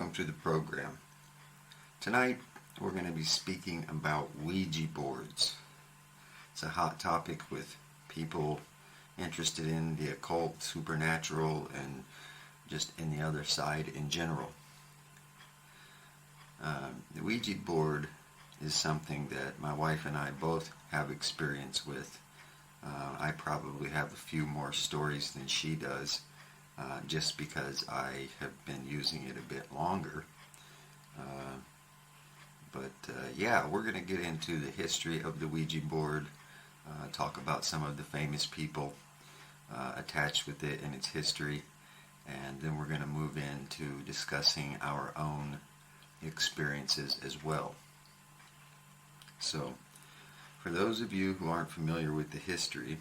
welcome to the program. Tonight we're going to be speaking about Ouija boards. It's a hot topic with people interested in the occult, supernatural, and just in the other side in general. The Ouija board is something that my wife and I both have experience with. I probably have a few more stories than she does, just because I have been using it a bit longer. But we're going to get into the history of the Ouija board, talk about some of the famous people attached with it and its history, and then we're going to move into discussing our own experiences as well. So, for those of you who aren't familiar with the history,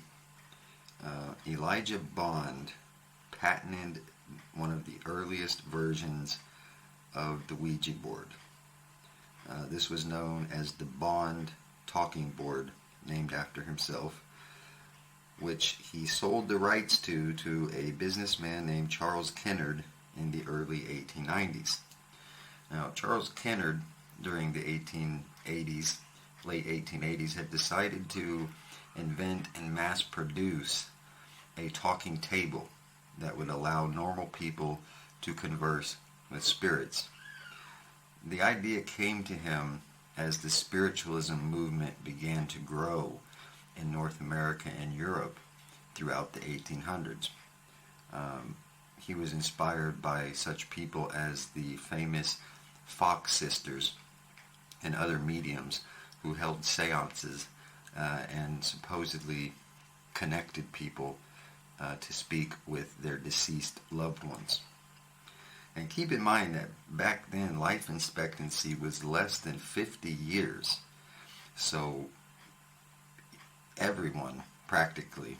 Elijah Bond patented one of the earliest versions of the Ouija board. This was known as the Bond talking board, named after himself, which he sold the rights to a businessman named Charles Kennard in the early 1890s. Now, Charles Kennard, during the late 1880s, had decided to invent and mass produce a talking table that would allow normal people to converse with spirits. The idea came to him as the spiritualism movement began to grow in North America and Europe throughout the 1800s. He was inspired by such people as the famous Fox sisters and other mediums who held seances and supposedly connected people to speak with their deceased loved ones. And keep in mind that back then life expectancy was less than 50 years. So everyone practically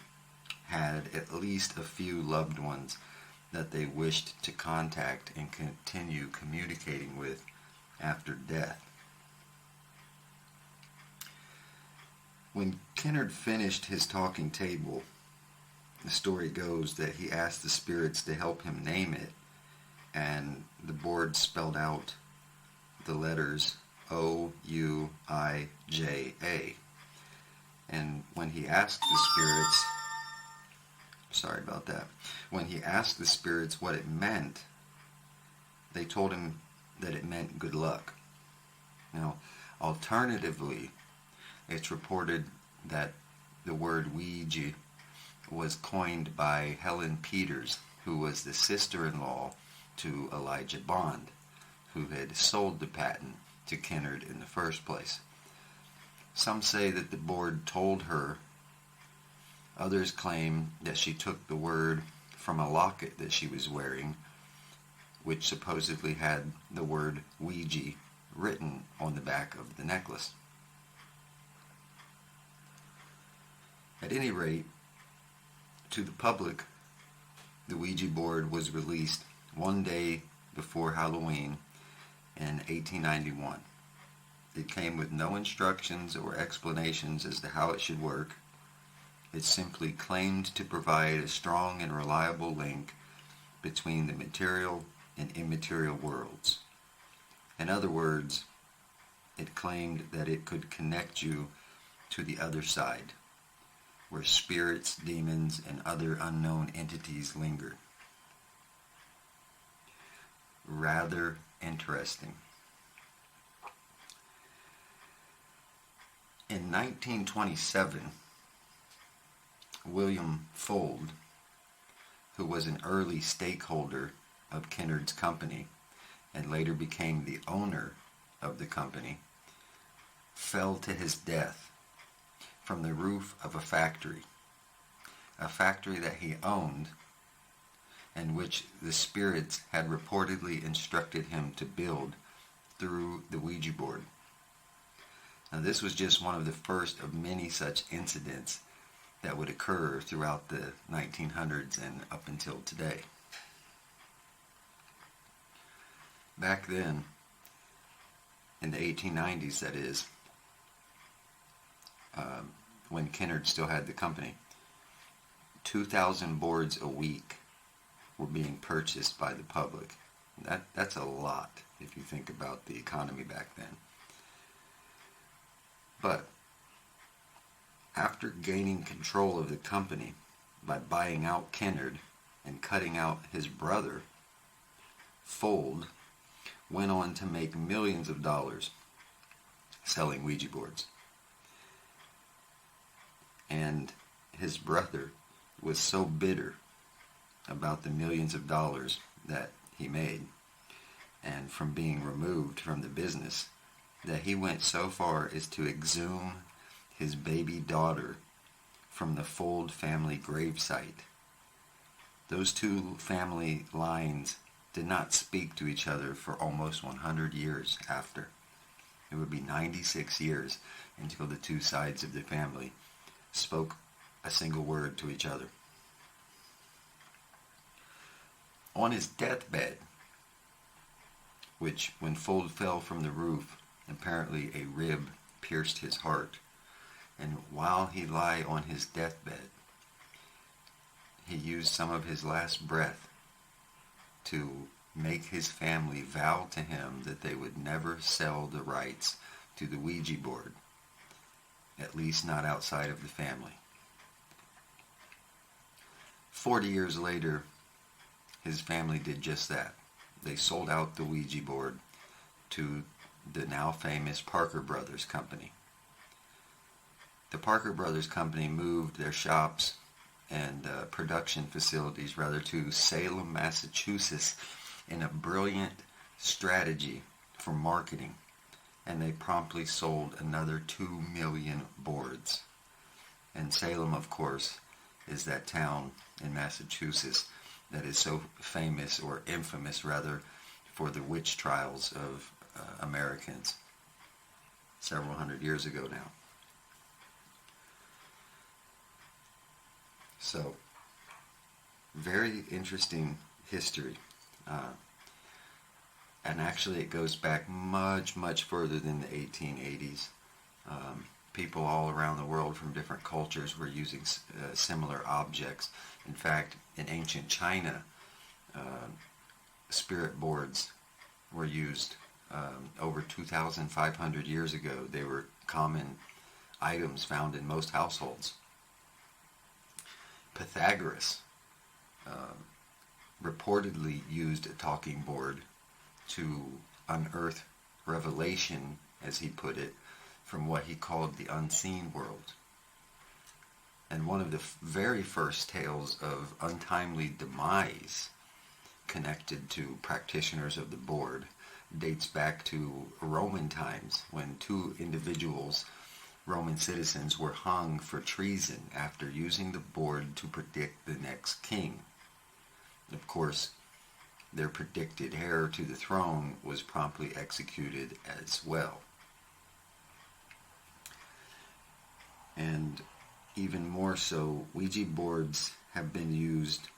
had at least a few loved ones that they wished to contact and continue communicating with after death. When Kennard finished his talking table, the story goes that he asked the spirits to help him name it, and the board spelled out the letters O-U-I-J-A. And when he asked the spirits what it meant, they told him that it meant good luck. Now, alternatively, it's reported that the word Ouija was coined by Helen Peters, who was the sister-in-law to Elijah Bond, who had sold the patent to Kennard in the first place. Some say that the board told her. Others claim that she took the word from a locket that she was wearing, which supposedly had the word Ouija written on the back of the necklace. At any rate, to the public, the Ouija board was released one day before Halloween in 1891. It came with no instructions or explanations as to how it should work. It simply claimed to provide a strong and reliable link between the material and immaterial worlds. In other words, it claimed that it could connect you to the other side, where spirits, demons, and other unknown entities linger. Rather interesting. In 1927, William Fuld, who was an early stakeholder of Kennard's company and later became the owner of the company, fell to his death from the roof of a factory that he owned, and which the spirits had reportedly instructed him to build through the Ouija board. Now, this was just one of the first of many such incidents that would occur throughout the 1900s and up until today. Back then, in the 1890s that is, when Kennard still had the company, 2,000 boards a week were being purchased by the public That's a lot if you think about the economy back then. But after gaining control of the company by buying out Kennard and cutting out his brother, Fold went on to make millions of dollars selling Ouija boards. And his brother was so bitter about the millions of dollars that he made and from being removed from the business that he went so far as to exhume his baby daughter from the Fold family gravesite. Those two family lines did not speak to each other for almost 100 years after. It would be 96 years until the two sides of the family spoke a single word to each other. On his deathbed, which when Fold fell from the roof, apparently a rib pierced his heart, and while he lay on his deathbed, he used some of his last breath to make his family vow to him that they would never sell the rights to the Ouija board, at least not outside of the family. 40 years later, his family did just that. They sold out the Ouija board to the now famous Parker Brothers Company. The Parker Brothers Company moved their shops and production facilities to Salem, Massachusetts in a brilliant strategy for marketing, and they promptly sold another 2 million boards. And Salem, of course, is that town in Massachusetts that is so famous, or infamous rather, for the witch trials of Americans several hundred years ago now. So, very interesting history. And actually it goes back much, much further than the 1880s. People all around the world from different cultures were using similar objects. In fact, in ancient China, spirit boards were used over 2,500 years ago. They were common items found in most households. Pythagoras reportedly used a talking board to unearth revelation, as he put it, from what he called the unseen world. And one of the very first tales of untimely demise connected to practitioners of the board dates back to Roman times, when two individuals, Roman citizens, were hung for treason after using the board to predict the next king. Of course, their predicted heir to the throne was promptly executed as well. And even more so, Ouija boards have been used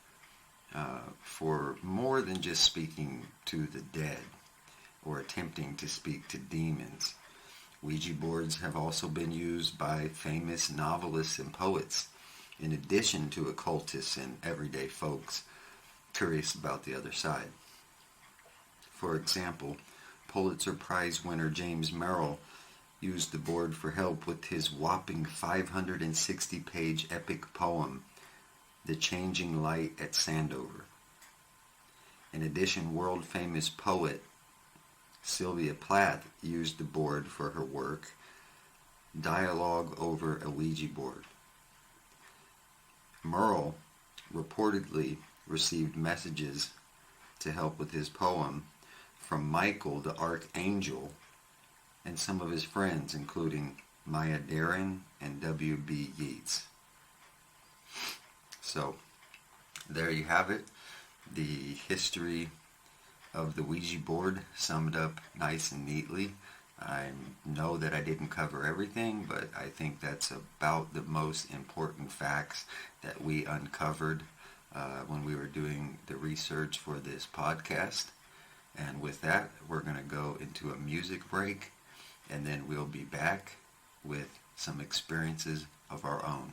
for more than just speaking to the dead or attempting to speak to demons. Ouija boards have also been used by famous novelists and poets, in addition to occultists and everyday folks curious about the other side. For example, Pulitzer Prize winner James Merrill used the board for help with his whopping 560-page epic poem, The Changing Light at Sandover. In addition, world-famous poet Sylvia Plath used the board for her work, Dialogue Over a Ouija Board. Merle reportedly received messages to help with his poem from Michael the Archangel and some of his friends, including Maya Deren and W.B. Yeats. So, there you have it. The history of the Ouija board summed up nice and neatly. I know that I didn't cover everything, but I think that's about the most important facts that we uncovered when we were doing the research for this podcast. And with that, we're going to go into a music break, and then we'll be back with some experiences of our own.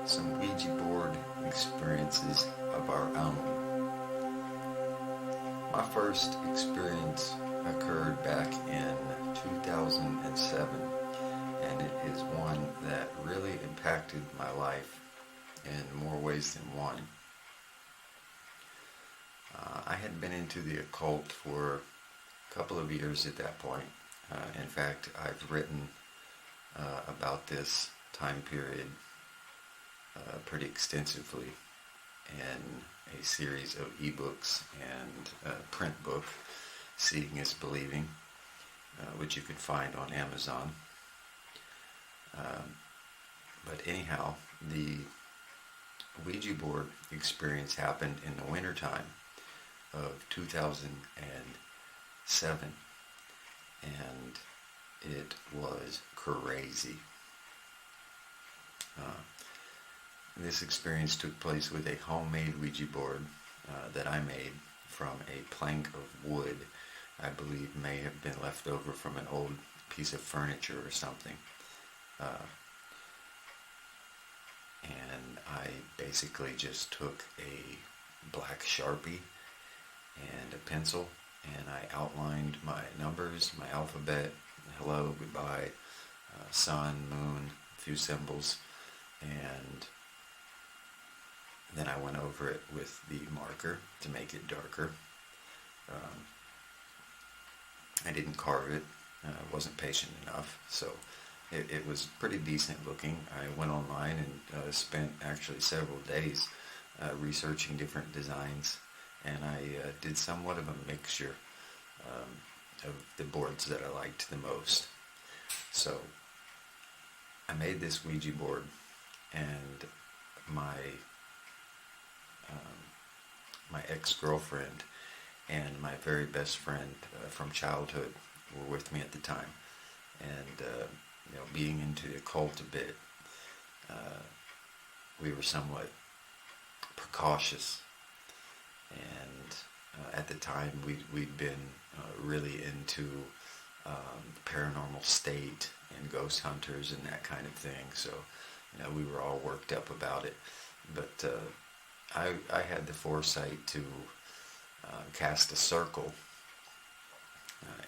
some Ouija board experiences of our own. My first experience occurred back in 2007, and it is one that really impacted my life in more ways than one. I had been into the occult for a couple of years at that point. In fact, I've written about this time period pretty extensively in a series of ebooks and a print book, Seeing is Believing, which you can find on Amazon. But anyhow, the Ouija board experience happened in the wintertime of 2007, and it was crazy. This experience took place with a homemade Ouija board that I made from a plank of wood. I believe may have been left over from an old piece of furniture or something. And I basically just took a black Sharpie and a pencil, and I outlined my numbers, my alphabet, hello, goodbye, sun, moon, a few symbols, and then I went over it with the marker to make it darker. I didn't carve it. I wasn't patient enough, so it was pretty decent looking. I went online and spent actually several days researching different designs, and I did somewhat of a mixture of the boards that I liked the most. So I made this Ouija board, and my ex-girlfriend and my very best friend from childhood were with me at the time. And being into the occult a bit, we were somewhat precautious. And at the time, we'd been really into paranormal state and ghost hunters and that kind of thing. So, we were all worked up about it. But I had the foresight to cast a circle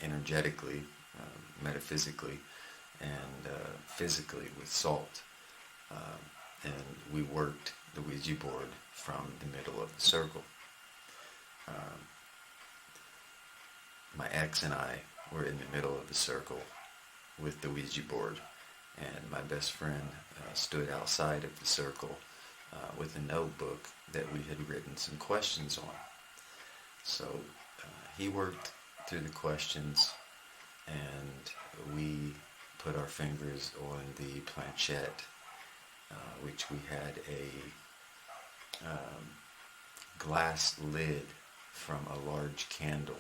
energetically, metaphysically, and physically with salt. And we worked the Ouija board from the middle of the circle. My ex and I were in the middle of the circle with the Ouija board, and my best friend stood outside of the circle with a notebook that we had written some questions on. So he worked through the questions, and we put our fingers on the planchette, which we had a glass lid from a large candle.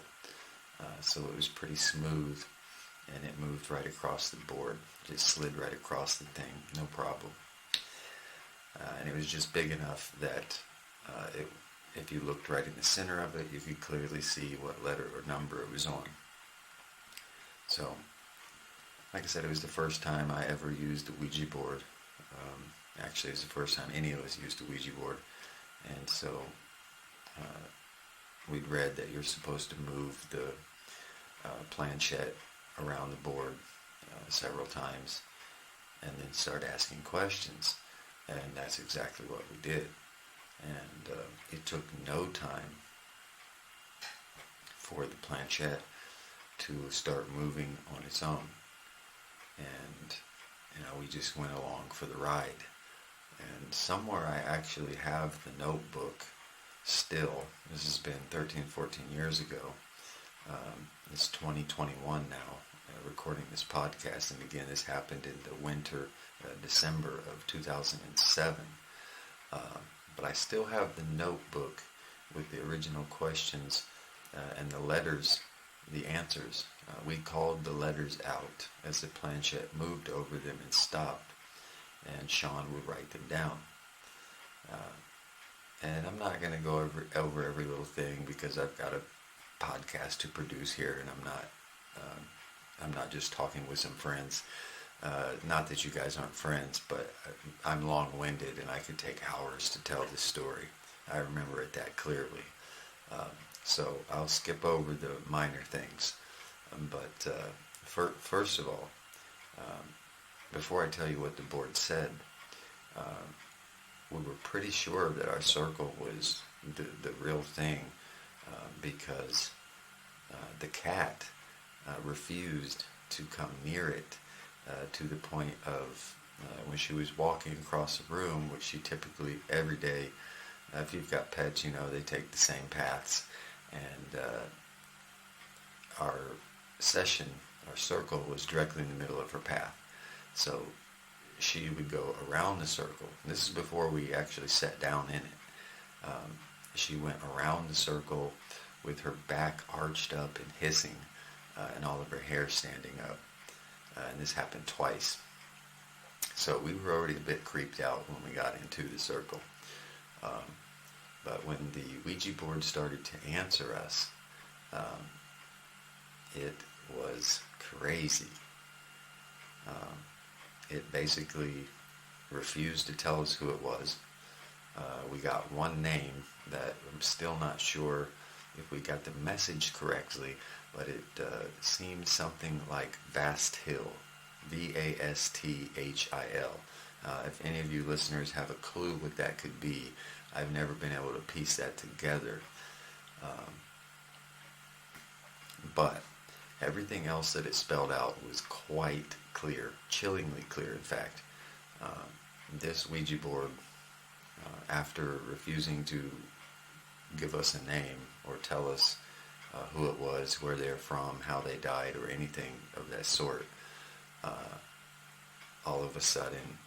So it was pretty smooth, and it moved right across the board. Just slid right across the thing, no problem. And it was just big enough that if you looked right in the center of it, you could clearly see what letter or number it was on. So, like I said, it was the first time I ever used a Ouija board. Actually, it was the first time any of us used a Ouija board. And so we'd read that you're supposed to move the planchette around the board several times and then start asking questions. And that's exactly what we did. And it took no time for the planchette to start moving on its own. And, we just went along for the ride. And somewhere I actually have the notebook still. This has been 13, 14 years ago. It's 2021 now, recording this podcast. And again, this happened in the winter, December of 2007. But I still have the notebook with the original questions and the letters, the answers. We called the letters out as the planchette moved over them and stopped, and Sean would write them down. And I'm not going to go over every little thing because I've got a podcast to produce here, and I'm not just talking with some friends. Not that you guys aren't friends, but I'm long-winded and I could take hours to tell this story. I remember it that clearly. So I'll skip over the minor things. But first of all, before I tell you what the board said, we were pretty sure that our circle was the real thing because the cat refused to come near it to the point of when she was walking across the room, which she typically every day, if you've got pets, you know they take the same paths, and our circle was directly in the middle of her path. So she would go around the circle. This is before we actually sat down in it. She went around the circle with her back arched up and hissing, and all of her hair standing up. And this happened twice. So we were already a bit creeped out when we got into the circle. But when the Ouija board started to answer us, it was crazy. It basically refused to tell us who it was. We got one name that I'm still not sure if we got the message correctly, but it seemed something like Vast Hill, Vasthil. If any of you listeners have a clue what that could be, I've never been able to piece that together. But everything else that it spelled out was quite clear, chillingly clear, in fact. This Ouija board, after refusing to give us a name or tell us who it was, where they're from, how they died, or anything of that sort, all of a sudden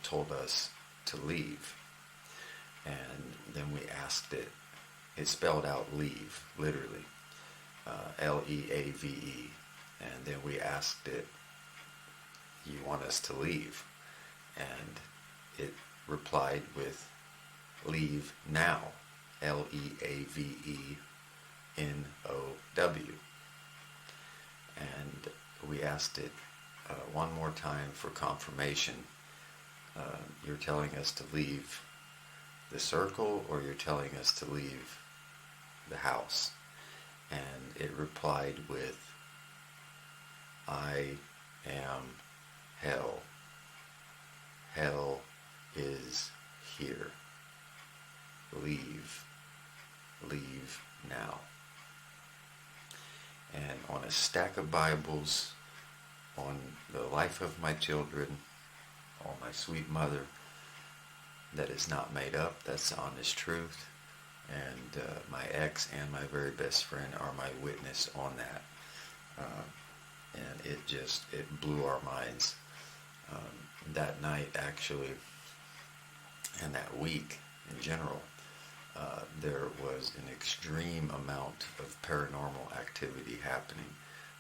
told us to leave. And then we asked it. It spelled out leave, literally, Leave. And then we asked it, you want us to leave? And it replied with leave now, Leavenow. And we asked it one more time for confirmation. You're telling us to leave the circle, or you're telling us to leave the house? And it replied with, I am hell. Hell is here. Leave. Leave now. And on a stack of Bibles, on the life of my children, on my sweet mother, that is not made up, that's the honest truth. And my ex and my very best friend are my witness on that. And it blew our minds. That night, actually, and that week in general, there was an extreme amount of paranormal activity happening,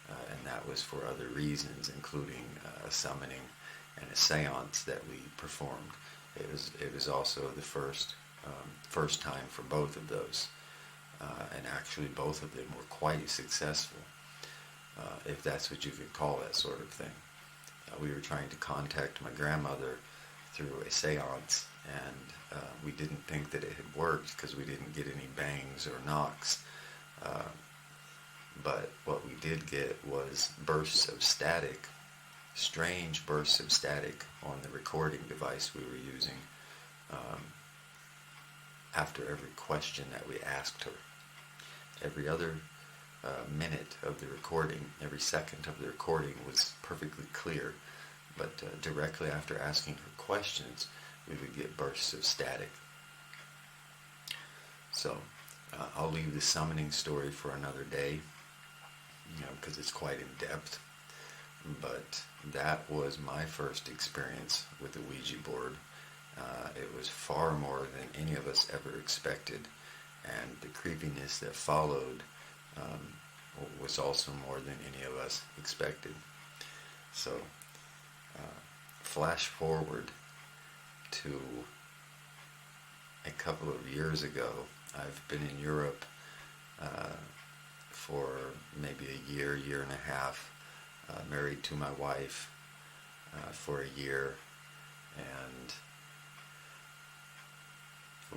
and that was for other reasons, including a summoning and a seance that we performed. It was also the first time for both of those, and actually both of them were quite successful, if that's what you could call that sort of thing. We were trying to contact my grandmother through a seance, and we didn't think that it had worked because we didn't get any bangs or knocks. But what we did get was bursts of static, strange bursts of static on the recording device we were using after every question that we asked her. Every other minute of the recording, every second of the recording was perfectly clear, but directly after asking her questions, we would get bursts of static. So I'll leave the summoning story for another day, because it's quite in depth. But that was my first experience with the Ouija board. It was far more than any of us ever expected, and the creepiness that followed was also more than any of us expected. So, flash forward to a couple of years ago. I've been in Europe for maybe a year and a half, married to my wife, for a year, and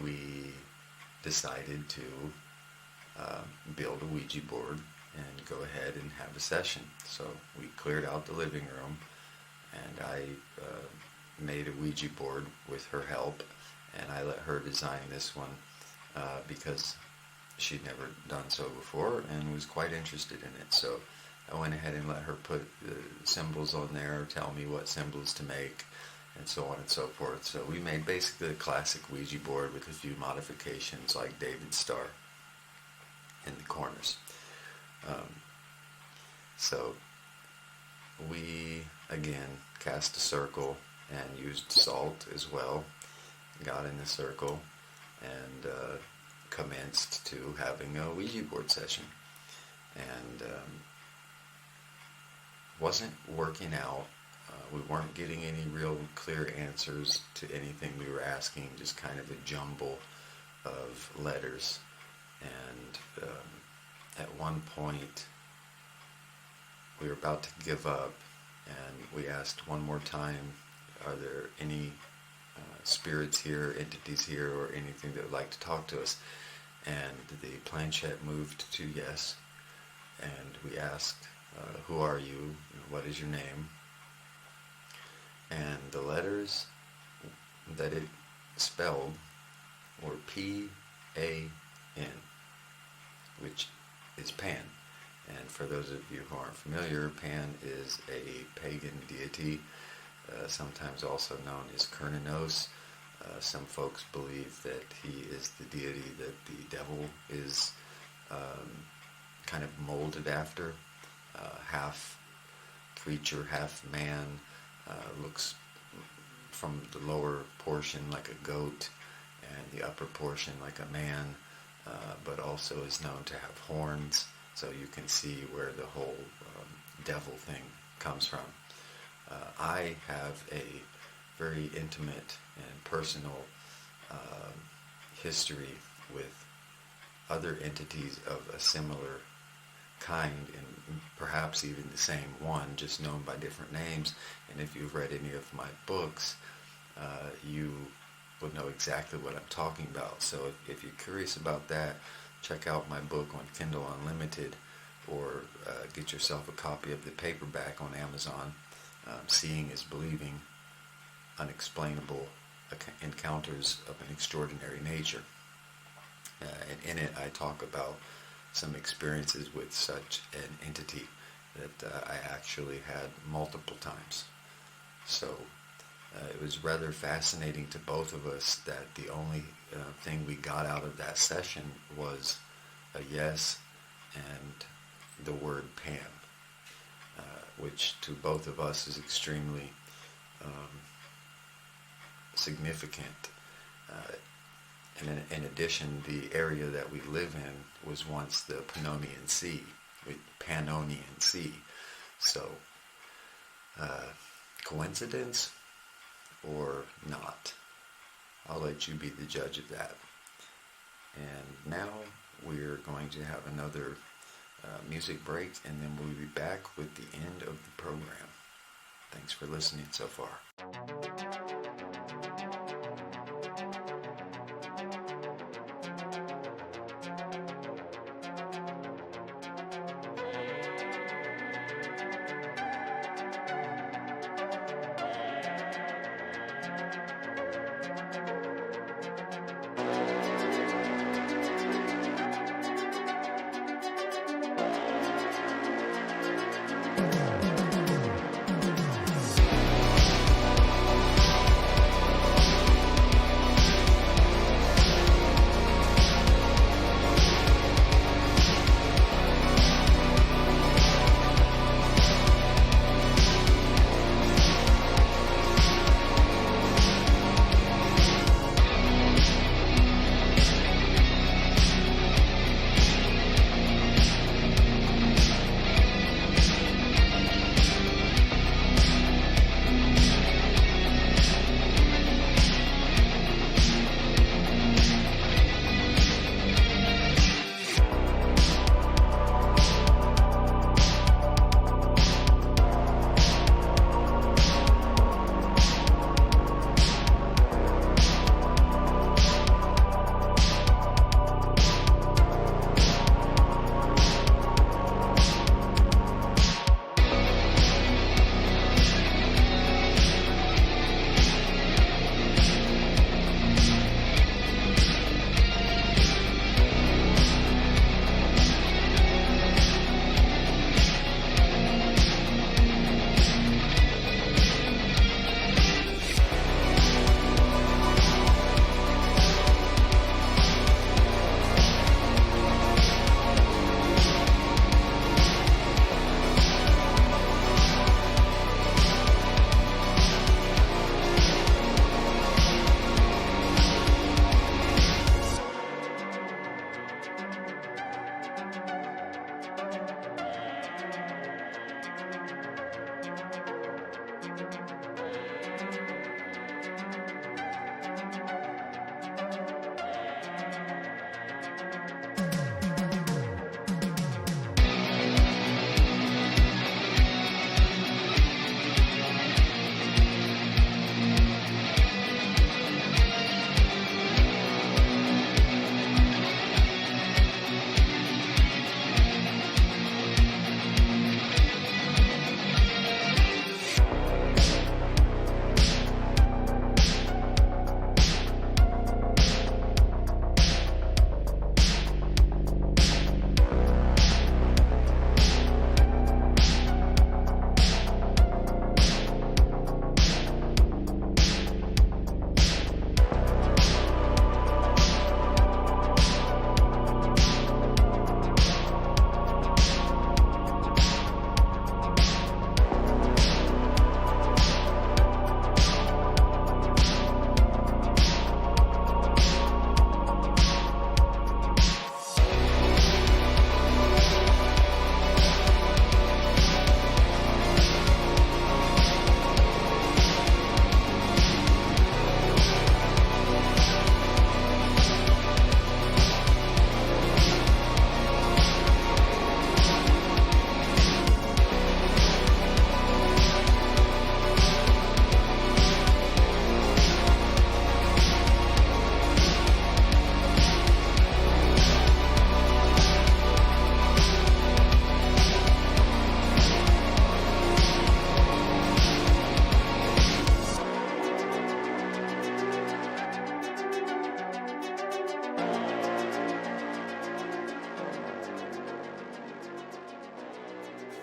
we decided to build a Ouija board and go ahead and have a session. So we cleared out the living room, and I made a Ouija board with her help, and I let her design this one because she'd never done so before and was quite interested in it. So I went ahead and let her put the symbols on there, tell me what symbols to make, and so on and so forth. So we made basically a classic Ouija board with a few modifications like David's star in the corners. So we, again, cast a circle and used salt as well, got in the circle, and commenced to having a Ouija board session. And wasn't working out. We weren't getting any real clear answers to anything we were asking, just kind of a jumble of letters. And at one point, we were about to give up, and we asked one more time, are there any spirits here, entities here, or anything that would like to talk to us? And the planchette moved to yes, and we asked, who are you? What is your name? And the letters that it spelled were P-A-N, which is Pan. And for those of you who aren't familiar, Pan is a pagan deity, sometimes also known as Kernanos. Some folks believe that he is the deity that the devil is kind of molded after, half creature, half man, looks from the lower portion like a goat and the upper portion like a man, but also is known to have horns, so you can see where the whole devil thing comes from. I have a very intimate and personal history with other entities of a similar kind, and perhaps even the same one, just known by different names. And if you've read any of my books, you will know exactly what I'm talking about. So if you're curious about that, check out my book on Kindle Unlimited, or get yourself a copy of the paperback on Amazon, Seeing is Believing, Unexplainable Encounters of an Extraordinary Nature. And in it I talk about some experiences with such an entity that I actually had multiple times. So it was rather fascinating to both of us that the only thing we got out of that session was a yes and the word Pan, which to both of us is extremely significant. And in addition, the area that we live in was once the Pannonian Sea, Pannonian Sea. So, coincidence or not? I'll let you be the judge of that. And now we're going to have another music break, and then we'll be back with the end of the program. Thanks for listening so far.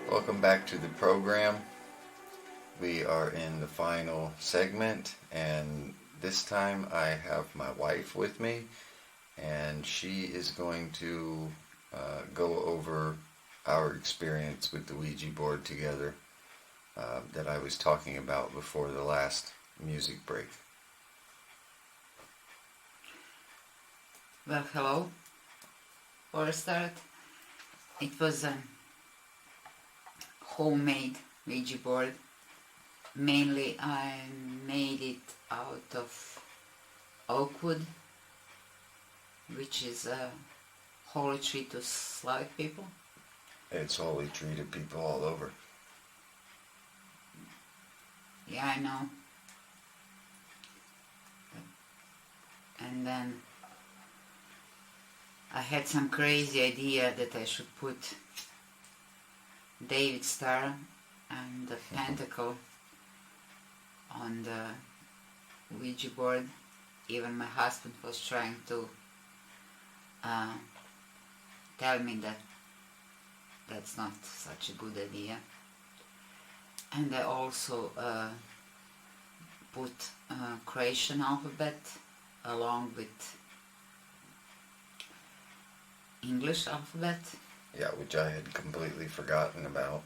Welcome back to the program. We are in the final segment, and this time I have my wife with me, and she is going to go over our experience with the Ouija board together that I was talking about before the last music break. Well, hello. For a start, it was a homemade Ouija board. Mainly I made it out of oak wood, which is a holy tree to Slavic people. It's holy tree to people all over. Yeah, I know. And then I had some crazy idea that I should put David Star and the pentacle on the Ouija board. Even my husband was trying to tell me that that's not such a good idea. And I also put Croatian alphabet along with English alphabet. Yeah, which I had completely forgotten about.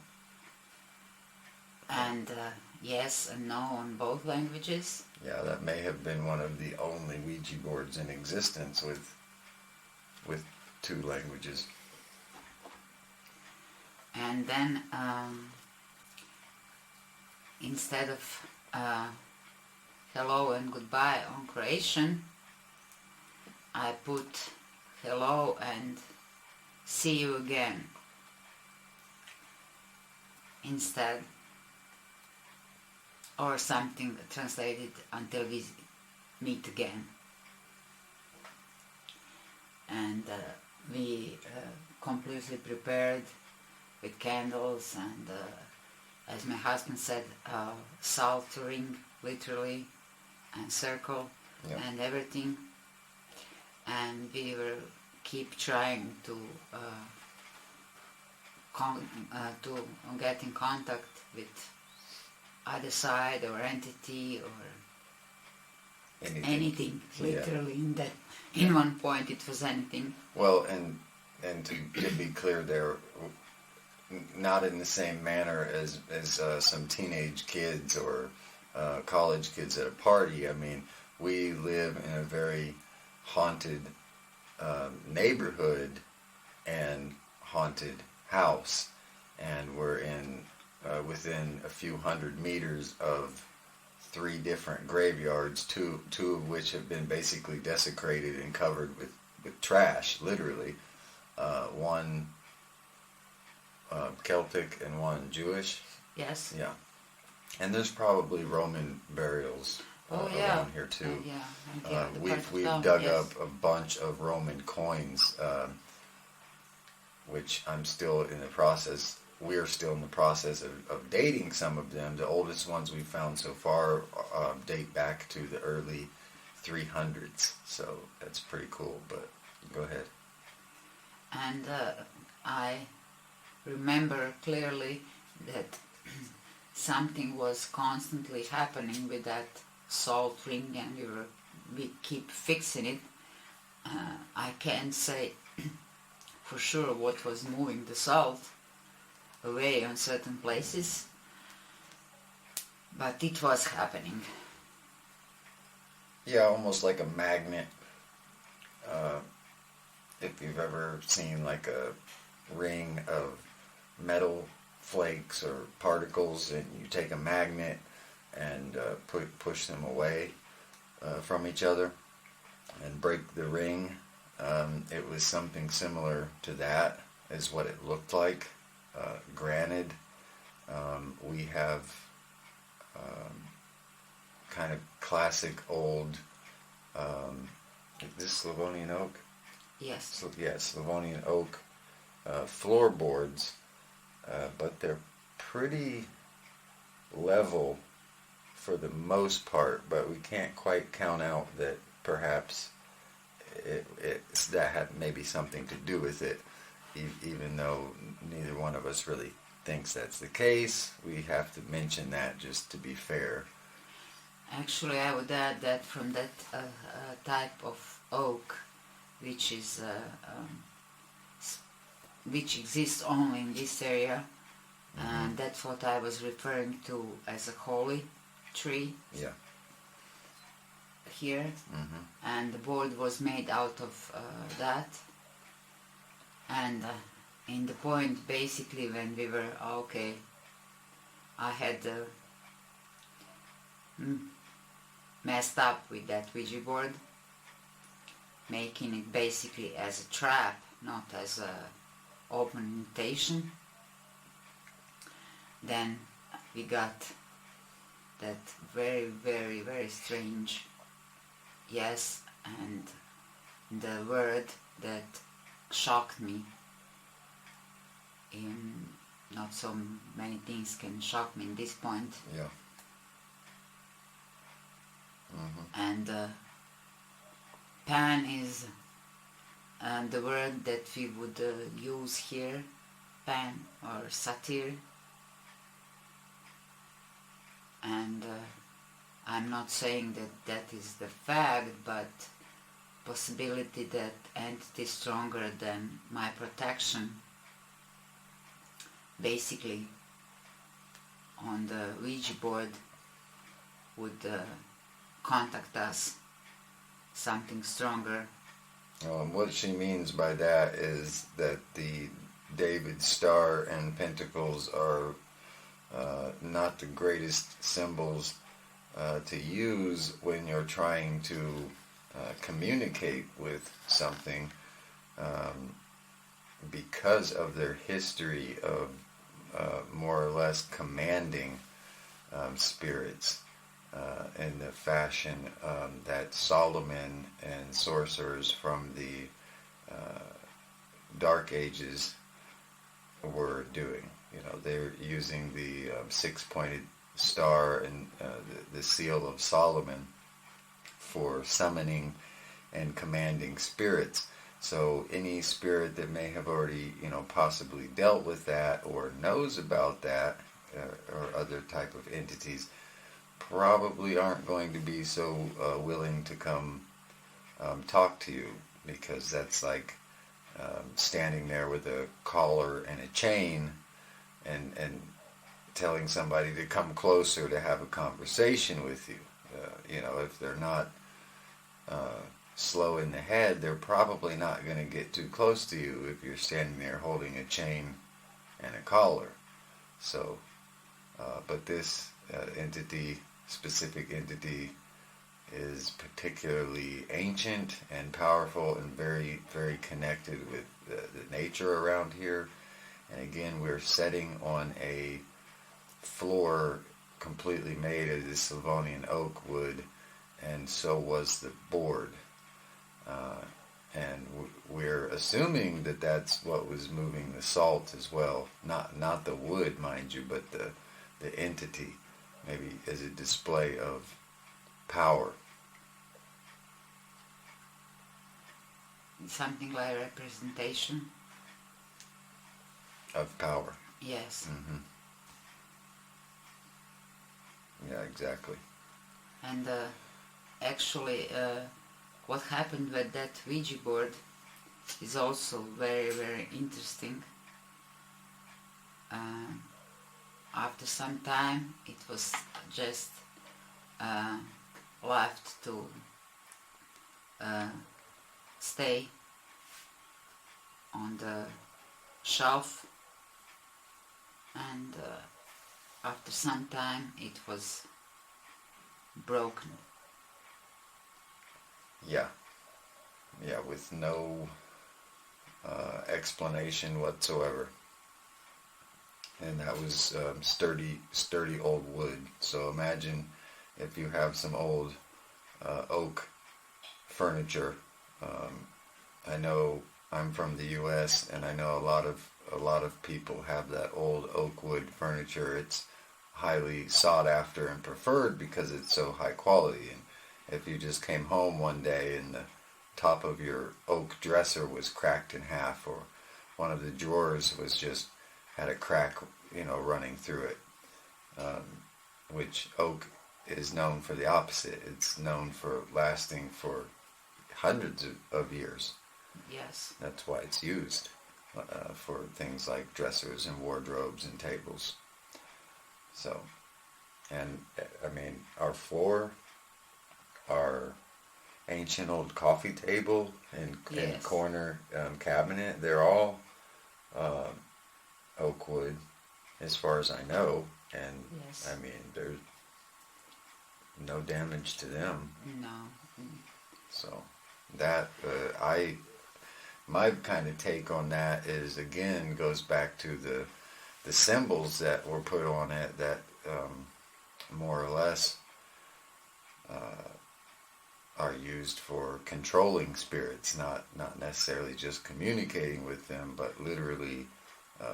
And yes and no on both languages. Yeah, that may have been one of the only Ouija boards in existence with two languages. And then instead of hello and goodbye on Croatian, I put hello and see you again instead, or something translated until we meet again. And we completely prepared with candles and, as my husband said, salt ring, literally, and circle, yep, and everything. And we will keep trying to get in contact with other side or entity or anything. Literally, yeah. In one point it was anything. Well, and to be clear, there, not in the same manner as some teenage kids or college kids at a party. I mean, we live in a very haunted neighborhood and haunted house, and we're in within a few hundred meters of 3 different graveyards, two of which have been basically desecrated and covered with trash, literally. One Celtic and one Jewish. Yes. Yeah. And there's probably Roman burials around here too. Yeah. We've dug up a bunch of Roman coins, which I'm still in the process. We're still in the process of dating some of them. The oldest ones we've found so far date back to the early 300s, so that's pretty cool. But go ahead. And I remember clearly that something was constantly happening with that salt ring, and we keep fixing it. I can't say for sure what was moving the salt away on certain places, but it was happening. Yeah, almost like a magnet. If you've ever seen like a ring of metal flakes or particles, and you take a magnet and push them away from each other and break the ring, it was something similar to that, is what it looked like. Granted, we have kind of classic old, is this Slavonian oak? Yes. Slavonian oak floorboards, but they're pretty level for the most part, but we can't quite count out that perhaps that had maybe something to do with it, even though neither one of us really thinks that's the case, we have to mention that just to be fair. Actually, I would add that from that type of oak, which is which exists only in this area, and that's what I was referring to as a holy tree. Yeah. Here, and the board was made out of that. And in the point, basically, when we were okay, I had messed up with that Ouija board, making it basically as a trap, not as a open invitation. Then we got that very, very, very strange yes, and the word that shocked me, in not so many things can shock me in this point. Yeah. And pan is the word that we would use here, pan or satyr. And I'm not saying that that is the fact, but possibility that entity stronger than my protection basically on the Ouija board would contact us, something stronger. What she means by that is that the David Star and Pentacles are not the greatest symbols to use when you're trying to communicate with something, because of their history of more or less commanding spirits in the fashion that Solomon and sorcerers from the Dark Ages were doing. You know, they're using the six-pointed star and the seal of Solomon for summoning and commanding spirits. So any spirit that may have already, possibly dealt with that or knows about that or other type of entities probably aren't going to be so willing to come talk to you, because that's like standing there with a collar and a chain and telling somebody to come closer to have a conversation with you. If they're not slow in the head, they're probably not going to get too close to you if you're standing there holding a chain and a collar. So, but this specific entity, is particularly ancient and powerful and very, very connected with the nature around here. And again, we're sitting on a floor completely made of this Slavonian oak wood, and so was the board. And we're assuming that that's what was moving the salt as well. Not the wood, mind you, but the entity, maybe as a display of power. Something like representation of power. Yes. Mm-hmm. Yeah, exactly. And actually, what happened with that Ouija board is also very, very interesting. After some time, it was just left to stay on the shelf, and after some time it was broken. Yeah, with no explanation whatsoever. And that was sturdy old wood. So imagine if you have some old oak furniture. I know I'm from the U.S. and I know a lot of people have that old oak wood furniture. It's highly sought after and preferred because it's so high quality. And if you just came home one day and the top of your oak dresser was cracked in half, or one of the drawers was just had a crack, running through it. Which oak is known for the opposite. It's known for lasting for hundreds of years. Yes. That's why it's used for things like dressers and wardrobes and tables. So, and I mean, our floor, our ancient old coffee table and corner cabinet, they're all oak wood, as far as I know. And I mean, there's no damage to them. No. So that my kind of take on that is, again, goes back to the symbols that were put on it that more or less are used for controlling spirits, not necessarily just communicating with them, but literally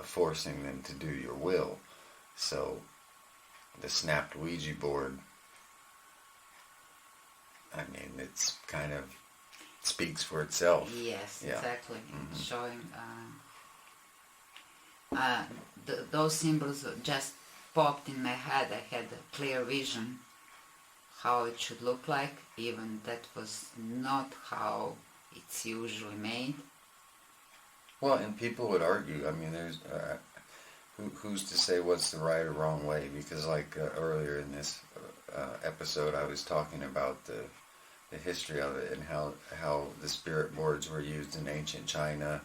forcing them to do your will. So the snapped Ouija board, I mean, it's kind of speaks for itself. Yes, yeah. Exactly. Showing those symbols just popped in my head. I had a clear vision how it should look like, even that was not how it's usually made. Well, and people would argue, I mean, there's who's to say what's the right or wrong way, because like earlier in this episode I was talking about the history of it and how the spirit boards were used in ancient China,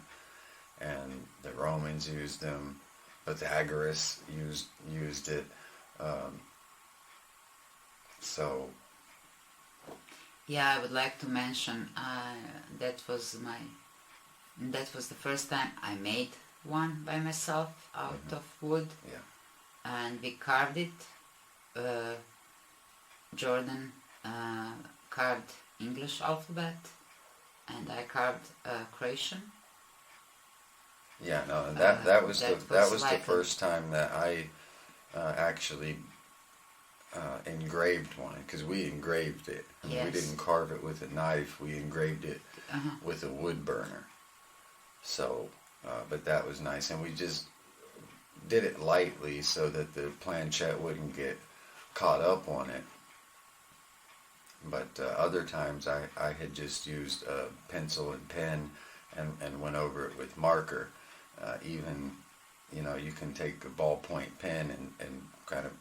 and the Romans used them, Pythagoras used it. So yeah, I would like to mention that was the first time I made one by myself out of wood. Yeah. And we carved it. Jordan carved English alphabet, and I carved Croatian. Yeah, no, and that was the like first time that I actually engraved one, because we engraved it. I mean, we didn't carve it with a knife. We engraved it with a wood burner. So, but that was nice, and we just did it lightly so that the planchette wouldn't get caught up on it. But other times I had just used a pencil and pen and went over it with marker. Even, you can take a ballpoint pen and kind of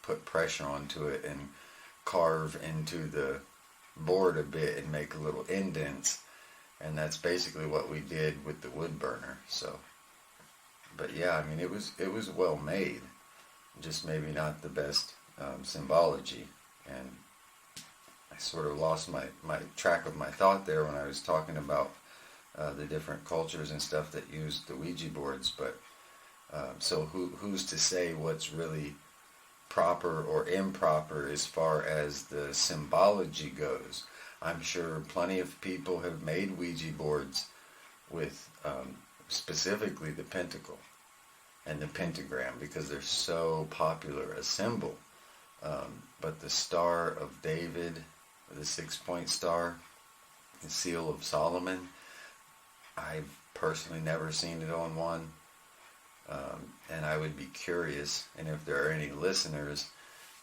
put pressure onto it and carve into the board a bit and make little indents. And that's basically what we did with the wood burner. So, but yeah, I mean, it was well made, just maybe not the best symbology. And I sort of lost my track of my thought there when I was talking about the different cultures and stuff that used the Ouija boards. But so who's to say what's really proper or improper as far as the symbology goes? I'm sure plenty of people have made Ouija boards with specifically the pentacle and the pentagram, because they're so popular a symbol. But the Star of David, the 6-point star, the Seal of Solomon, I've personally never seen it on one. And I would be curious, and if there are any listeners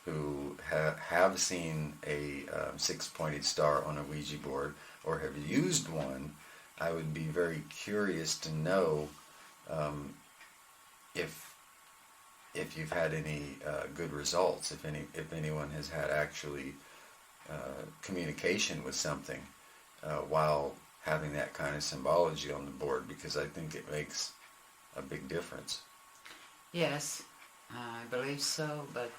who have seen a 6-pointed star on a Ouija board or have used one, I would be very curious to know if you've had any good results, if anyone has had actually communication with something while having that kind of symbology on the board, because I think it makes a big difference. Yes, I believe so, but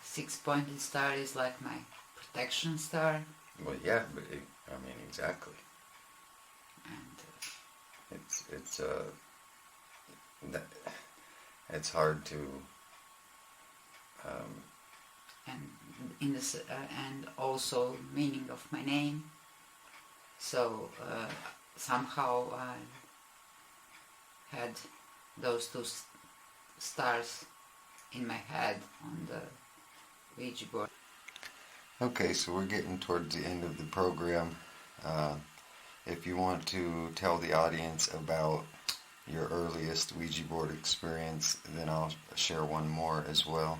6-pointed star is like my protection star. Well, yeah, but exactly. And it's hard to. And also meaning of my name. So somehow I had those two stars in my head on the Ouija board. Okay, so we're getting towards the end of the program. If you want to tell the audience about your earliest Ouija board experience, then I'll share one more as well.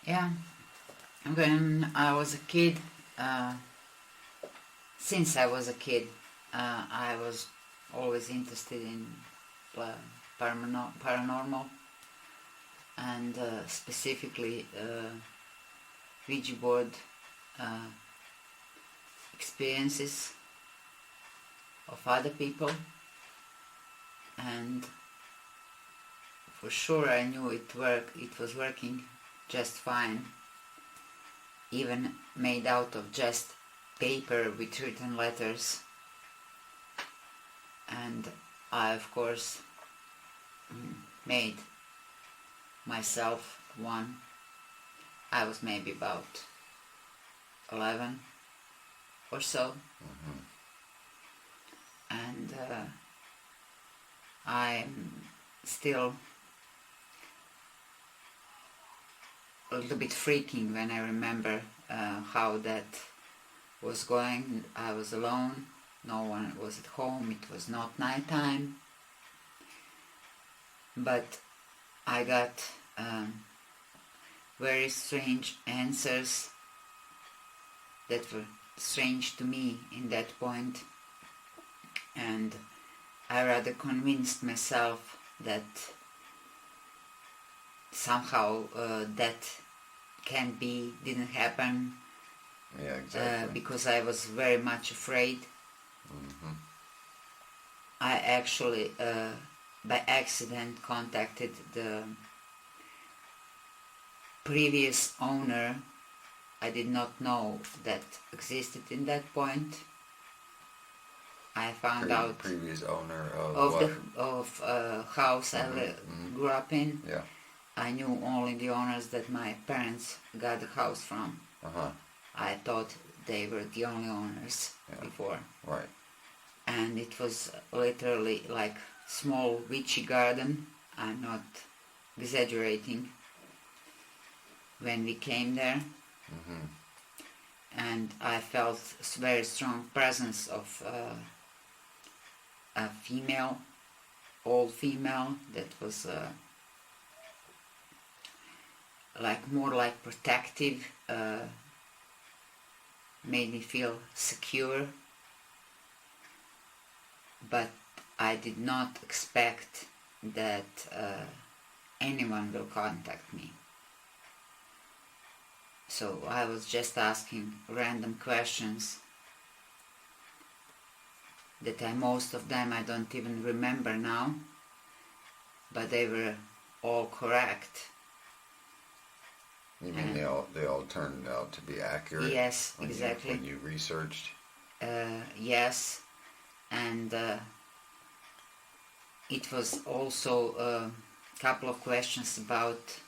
Yeah, when I was a kid, since I was a kid, I was always interested in paranormal, and specifically Ouija board experiences of other people, and for sure I knew it was working just fine, even made out of just paper with written letters. And I, of course, made myself one. I was maybe about 11 or so. And I'm still a little bit freaking when I remember how that was going. I was alone, no one was at home, it was not nighttime, but I got very strange answers that were strange to me in that point, and I rather convinced myself that somehow that didn't happen. Yeah, exactly. Because I was very much afraid. I actually by accident contacted the previous owner. I did not know that existed in that point. I found out previous owner of what? the house I grew up in. Yeah. I knew only the owners that my parents got the house from. I thought they were the only owners before. Right. And it was literally like small witchy garden. I'm not exaggerating. When we came there, and I felt a very strong presence of a female, old female, that was more like protective, made me feel secure, but I did not expect that anyone will contact me. So I was just asking random questions that most of them I don't even remember now, but they were all correct. You mean they all turned out to be accurate? Yes, exactly. When you researched? Yes, and it was also a couple of questions about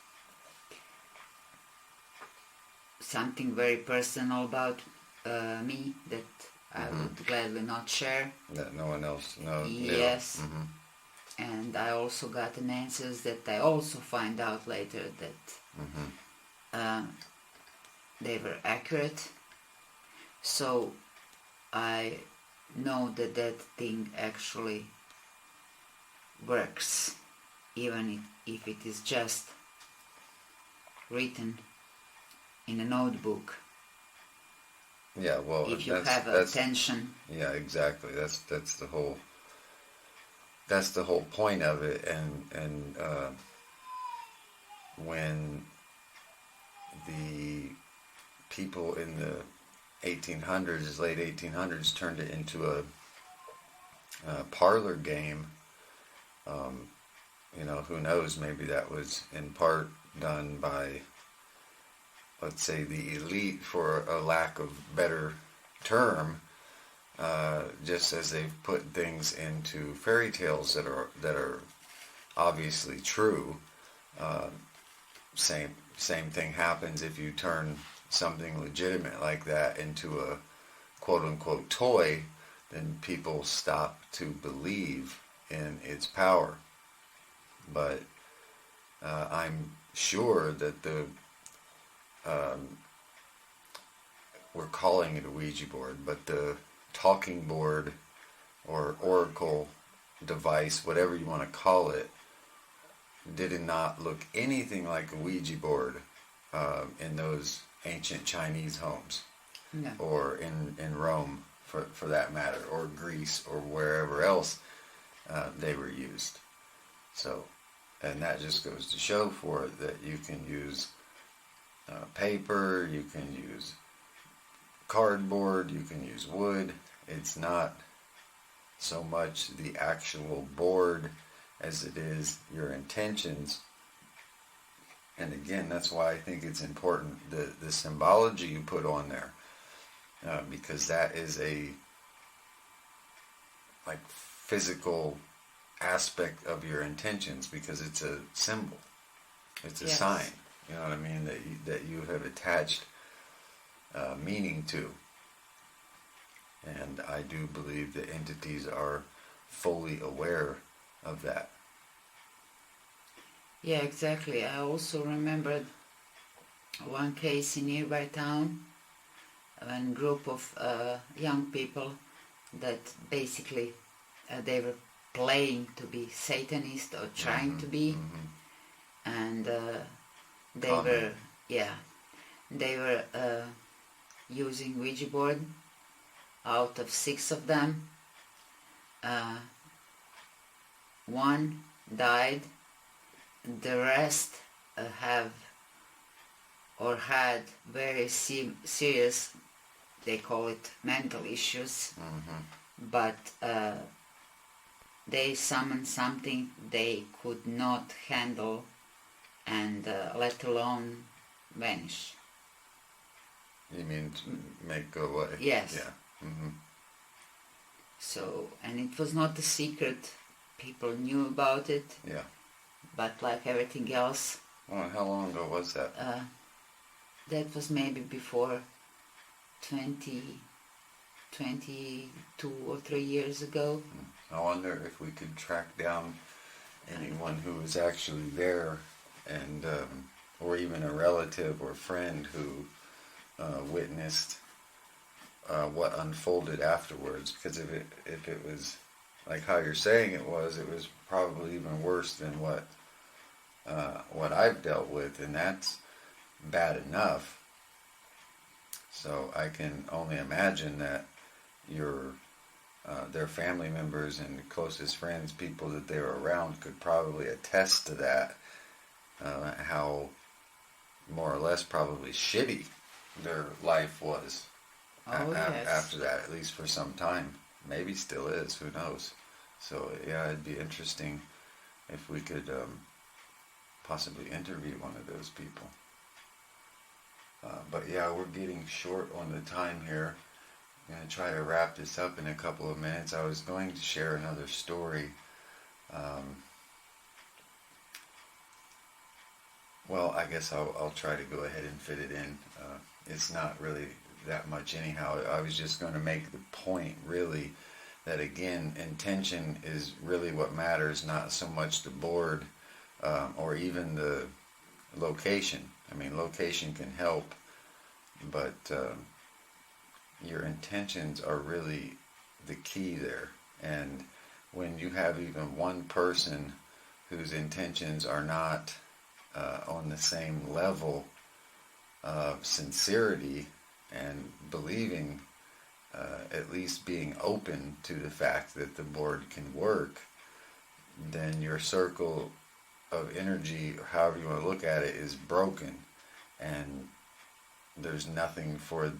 something very personal about me that I would gladly not share. That no one else knows. Yes. And I also got an answers that I also find out later that they were accurate. So I know that that thing actually works, even if it is just written in a notebook. Yeah, well, if you have attention. Yeah, exactly. That's the whole point of it. And when the people in the 1800s, late 1800s, turned it into a parlor game, who knows? Maybe that was in part done by, let's say, the elite, for a lack of better term, just as they've put things into fairy tales that are obviously true. Same thing happens if you turn something legitimate like that into a quote-unquote toy, then people stop to believe in its power. But I'm sure that we're calling it a Ouija board, but the talking board or oracle device, whatever you want to call it, did not look anything like a Ouija board in those ancient Chinese homes, No. or in Rome, for that matter, or Greece, or wherever else they were used. So, and that just goes to show for it that you can use paper, you can use cardboard, you can use wood. It's not so much the actual board as it is your intentions. And again, that's why I think it's important, the symbology you put on there, because that is a like physical aspect of your intentions, because it's a symbol, it's a Yes. sign, you know what I mean, that you have attached meaning to. And I do believe that entities are fully aware of that. Yeah, exactly. I also remembered one case in nearby town, when a group of young people that basically they were playing to be Satanist or trying to be, and they Common. were, yeah, they were using Ouija board. Out of 6 of them, one died. The rest have or had very serious, they call it mental issues, but they summoned something they could not handle, and let alone vanish. You mean to make go away? Yes. Yeah. So, and it was not a secret. People knew about it, Yeah. but like everything else, Well, how long ago was that? that was maybe before 22 or 3 years ago. I wonder if we could track down anyone who was actually there, and or even a relative or friend who witnessed what unfolded afterwards. Because if it was like how you're saying it was probably even worse than what I've dealt with, and that's bad enough. So I can only imagine that their family members and closest friends, people that they were around, could probably attest to that, how more or less probably shitty their life was Yes. after that, at least for some time. Maybe still is, who knows. So yeah, it'd be interesting if we could possibly interview one of those people. But yeah, we're getting short on the time here. I'm going to try to wrap this up in a couple of minutes. I was going to share another story. Well, I guess I'll try to go ahead and fit it in. It's not really that much anyhow. I was just going to make the point, really, that again, intention is really what matters, not so much the board or even the location. I mean, location can help, but your intentions are really the key there. And when you have even one person whose intentions are not on the same level of sincerity and believing, at least being open to the fact that the board can work, then your circle of energy, however you want to look at it, is broken, and there's nothing for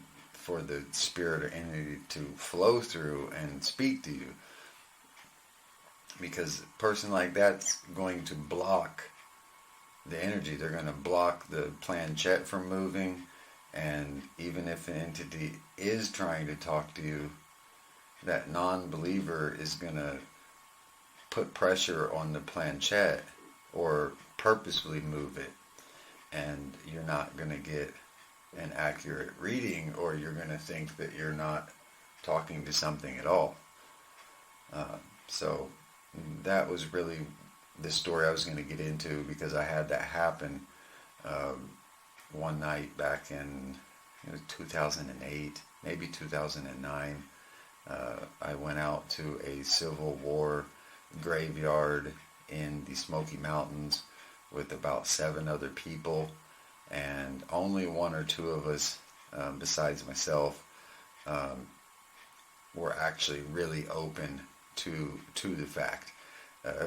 the spirit or entity to flow through and speak to you, because a person like that's going to block the energy. They're going to block the planchette from moving, and even if an entity is trying to talk to you, that non-believer is going to put pressure on the planchette or purposefully move it, and you're not going to get an accurate reading, or you're going to think that you're not talking to something at all. So that was really the story I was going to get into, because I had that happen one night back in 2008, maybe 2009. I went out to a Civil War graveyard in the Smoky Mountains with about 7 other people, and only 1 or 2 of us, besides myself, were actually really open to the fact,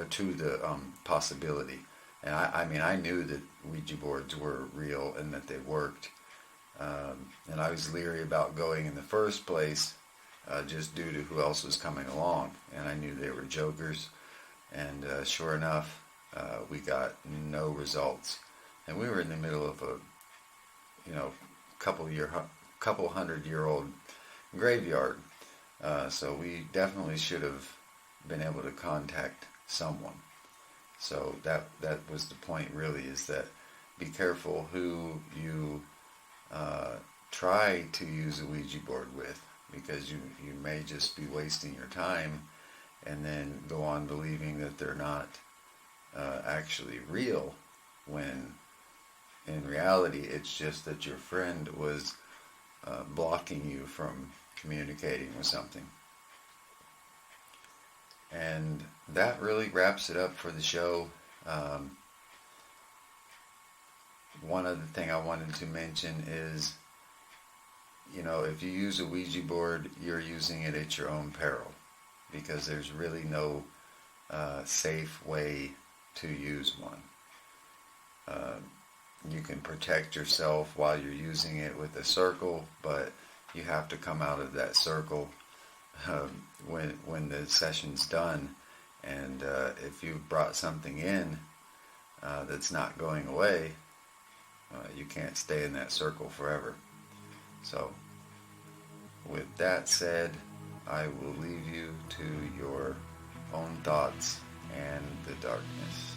to the possibility. And I mean, I knew that Ouija boards were real and that they worked. And I was leery about going in the first place, just due to who else was coming along. And I knew they were jokers. And sure enough, we got no results. And we were in the middle of a, couple 100-year-old graveyard. So we definitely should have been able to contact someone. So that was the point, really, is that be careful who you try to use a Ouija board with, because you may just be wasting your time and then go on believing that they're not actually real, when in reality it's just that your friend was blocking you from communicating with something. And that really wraps it up for the show. One other thing I wanted to mention is, if you use a Ouija board, you're using it at your own peril, because there's really no safe way to use one. You can protect yourself while you're using it with a circle, but you have to come out of that circle when the session's done. And if you've brought something in that's not going away, you can't stay in that circle forever. So, with that said, I will leave you to your own thoughts and the darkness.